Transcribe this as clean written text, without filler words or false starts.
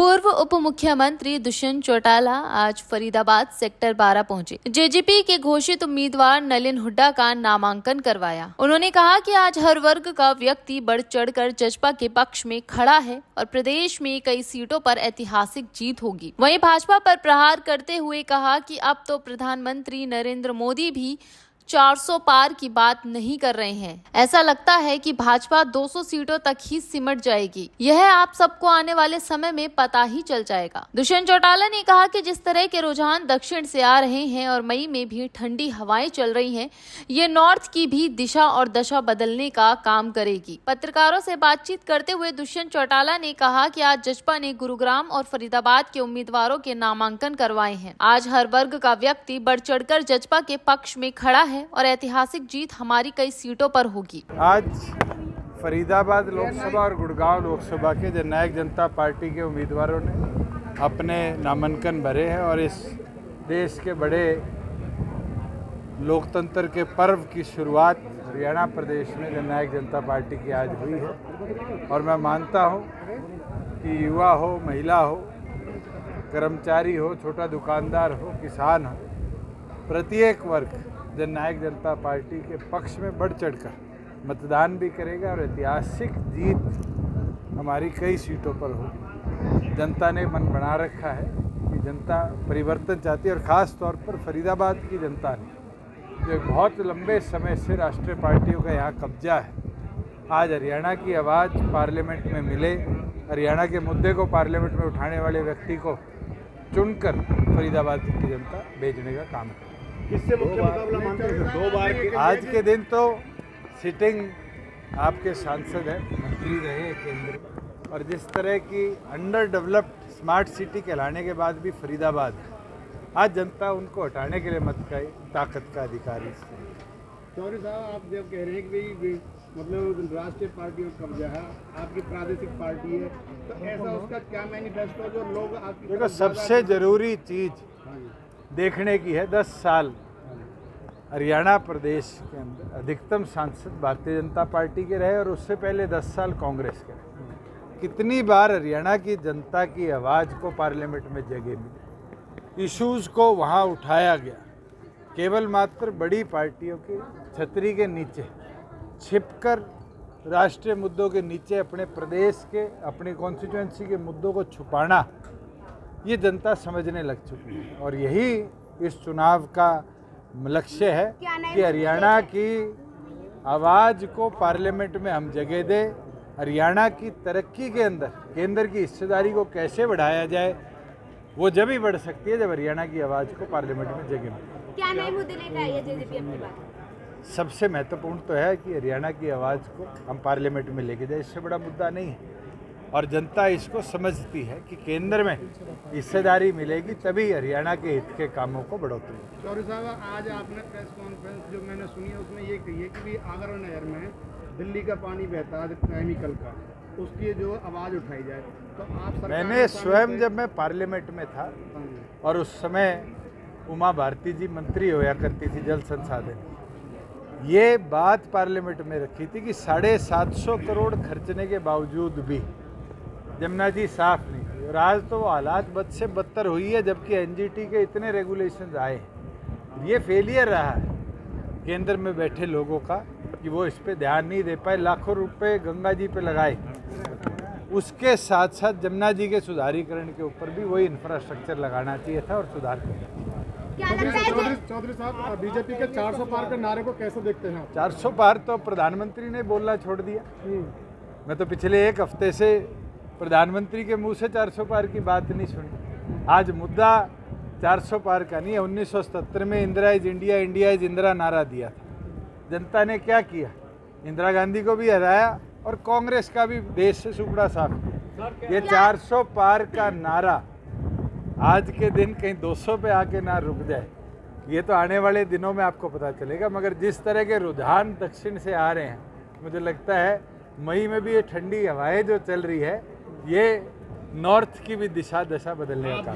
पूर्व उप मुख्यमंत्री दुष्यंत चौटाला आज फरीदाबाद सेक्टर 12 पहुंचे। जेजेपी के घोषित उम्मीदवार नलिन हुड्डा का नामांकन करवाया। उन्होंने कहा कि आज हर वर्ग का व्यक्ति बढ़ चढ़कर जजपा के पक्ष में खड़ा है और प्रदेश में कई सीटों पर ऐतिहासिक जीत होगी। वहीं भाजपा पर प्रहार करते हुए कहा कि अब तो प्रधानमंत्री नरेंद्र मोदी भी 400 पार की बात नहीं कर रहे हैं। ऐसा लगता है कि भाजपा 200 सीटों तक ही सिमट जाएगी। यह आप सबको आने वाले समय में पता ही चल जाएगा। दुष्यंत चौटाला ने कहा कि जिस तरह के रुझान दक्षिण से आ रहे हैं और मई में भी ठंडी हवाएं चल रही हैं, ये नॉर्थ की भी दिशा और दशा बदलने का काम करेगी। पत्रकारों से बातचीत करते हुए दुष्यंत चौटाला ने कहा कि आज जजपा ने गुरुग्राम और फरीदाबाद के उम्मीदवारों के नामांकन करवाए हैं। आज हर वर्ग का व्यक्ति बढ़ चढ़कर जजपा के पक्ष में खड़ा है और ऐतिहासिक जीत हमारी कई सीटों पर होगी। आज फरीदाबाद लोकसभा और गुड़गांव लोकसभा के जननायक जनता पार्टी के उम्मीदवारों ने अपने नामांकन भरे हैं और इस देश के बड़े लोकतंत्र के पर्व की शुरुआत हरियाणा प्रदेश में जननायक जनता पार्टी की आज हुई है। और मैं मानता हूं कि युवा हो, महिला हो, कर्मचारी हो, छोटा दुकानदार हो, किसान हो, प्रत्येक वर्ग जननायक जनता पार्टी के पक्ष में बढ़ चढ़कर मतदान भी करेगा और ऐतिहासिक जीत हमारी कई सीटों पर होगी। जनता ने मन बना रखा है कि जनता परिवर्तन चाहती है और ख़ास तौर पर फरीदाबाद की जनता ने, जो एक बहुत लंबे समय से राष्ट्रीय पार्टियों का यहाँ कब्जा है, आज हरियाणा की आवाज़ पार्लियामेंट में मिले, हरियाणा के मुद्दे को पार्लियामेंट में उठाने वाले व्यक्ति को चुनकर फरीदाबाद की जनता भेजने का काम करे। किससे मुख्य मुकाबला मानते हैं? 2 बार आज के दिन तो सिटिंग आपके सांसद हैं, मंत्री रहे केंद्र, और जिस तरह की अंडर डेवलप्ड स्मार्ट सिटी कहलाने के बाद भी फरीदाबाद, आज जनता उनको हटाने के लिए मत का ताकत का अधिकारी। चौधरी साहब, आप जब कह रहे हैं कि मतलब राष्ट्रीय पार्टी और कब्जा है, आपकी प्रादेशिक पार्टी है, तो ऐसा उसका क्या मैनिफेस्टो जो लोग आपकी देखो, सबसे जरूरी चीज़ देखने की है 10 साल हरियाणा प्रदेश के अंदर अधिकतम सांसद भारतीय जनता पार्टी के रहे और उससे पहले 10 साल कांग्रेस के रहे। कितनी बार हरियाणा की जनता की आवाज़ को पार्लियामेंट में जगह मिली, इश्यूज़ को वहाँ उठाया गया। केवल मात्र बड़ी पार्टियों की छतरी के नीचे छिपकर राष्ट्रीय मुद्दों के नीचे अपने प्रदेश के, अपनी कॉन्स्टिट्यूएंसी के मुद्दों को छुपाना, ये जनता समझने लग चुकी है। और यही इस चुनाव का लक्ष्य है कि हरियाणा की आवाज़ को पार्लियामेंट में हम जगह दें। हरियाणा की तरक्की के अंदर केंद्र की हिस्सेदारी को कैसे बढ़ाया जाए, वो जब ही बढ़ सकती है जब हरियाणा की आवाज़ को पार्लियामेंट में जगह मिले। क्या नए मुद्दे लेकर आई है जेजेपी अपनी बात? सबसे महत्वपूर्ण तो है कि हरियाणा की आवाज़ को हम पार्लियामेंट में लेके जाए, इससे बड़ा मुद्दा नहीं है। और जनता इसको समझती है कि केंद्र में हिस्सेदारी मिलेगी तभी हरियाणा के हित के कामों को बढ़ोतरी। चौधरी साहब, आज आपने प्रेस कॉन्फ्रेंस जो मैंने सुनी है उसमें ये कही है कि भी आगरा नहर में दिल्ली का पानी बहता है केमिकल का, उसकी जो आवाज़ उठाई जाए, तो आप मैंने स्वयं, जब मैं पार्लियामेंट में था और उस समय उमा भारती जी मंत्री होया करती थी जल संसाधन, ये बात पार्लियामेंट में रखी थी कि 750 करोड़ खर्चने के बावजूद भी यमुना जी साफ नहीं हुई। और आज तो वो हालात बद से बदतर हुई है, जबकि एनजीटी के इतने रेगुलेशंस आए हैं। ये फेलियर रहा है केंद्र में बैठे लोगों का कि वो इस पे ध्यान नहीं दे पाए। लाखों रुपए गंगा जी पे लगाए, उसके साथ साथ यमुना जी के सुधारीकरण के ऊपर भी वही इंफ्रास्ट्रक्चर लगाना चाहिए था और सुधार करना। चौधरी साहब, बीजेपी के 400 पार के नारे को कैसे देखते हैं? 400 पार तो प्रधानमंत्री ने बोलना छोड़ दिया। मैं तो पिछले 1 हफ्ते से प्रधानमंत्री के मुंह से 400 पार की बात नहीं सुनी। आज मुद्दा 400 पार का नहीं है। 1977 में Indira is India, India is Indira नारा दिया था। जनता ने क्या किया? इंदिरा गांधी को भी हराया और कांग्रेस का भी देश से सुपड़ा साफ किया। ये 400 पार का नारा आज के दिन कहीं 200 पे आके ना रुक जाए, ये तो आने वाले दिनों में आपको पता चलेगा। मगर जिस तरह के रुझान दक्षिण से आ रहे हैं, मुझे लगता है मई में भी ये ठंडी हवाएं जो चल रही है, ये नॉर्थ की भी दिशा दशा बदलने का काम।